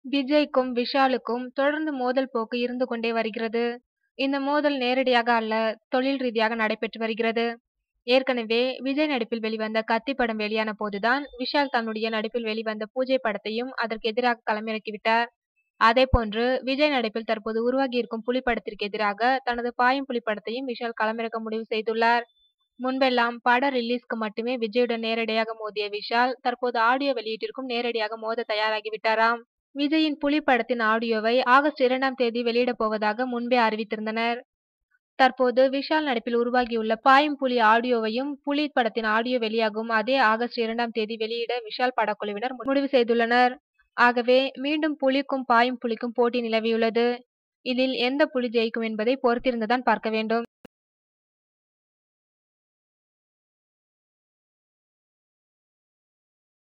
விஜய்க்கும் விஷாலுக்கும் தொடர்ந்து மோதல் போக்கு இருந்து கொண்டே வருகிறது. இந்த மோதல் நேரடியாக அல்ல, தொழில் ரீதியாக நடைபெற்று வருகிறது. ஏற்கனவே விஜய் நடிப்பில் வெளிவந்த கத்தி படம் வெளியான போதுதான் விஷால் தன்னுடைய நடிப்பில் வெளிவந்த பூஜை படத்தையும் அதற்கு எதிராக களமிறக்கிவிட்டார். அதேபோன்று விஜய் நடிப்பில் தற்போது உருவாகியிருக்கும் புலி படத்திற்கு எதிராக தனது பாயும் புலி படத்தையும் விஷால் களமிறக்க முடிவு செய்துள்ளார். முன்பெல்லாம் பட ரிலீஸ்க்கு மட்டுமே விஜயுடன் நேரடியாக மோதிய விஷால் தற்போது ஆடியோ வெளியீட்டிற்கும் நேரடியாக மோத தயாராகிவிட்டாராம். விஜயின் புலி படத்தின் ஆடியோவை ஆகஸ்ட் 2ஆம் தேதி வெளியிடப் போவதாக முன்பே அறிவித்திருந்தனர். தற்போது விஷால் நடிப்பில் உருவாகியுள்ள பாயும் புலி ஆடியோவையும் புலி படத்தின் ஆடியோ வெளியாகும் அதே ஆகஸ்ட் 2ஆம் தேதி வெளியிட விஷால் படக்குழுவினர் முடிவு செய்துள்ளனர். ஆகவே மீண்டும் புலிக்கும் பாயும் புலிக்கும் போட்டி நிலவியுள்ளது. இதில் எந்த புலி ஜெயிக்கும் என்பதை பொறுத்திருந்துதான் பார்க்க வேண்டும்.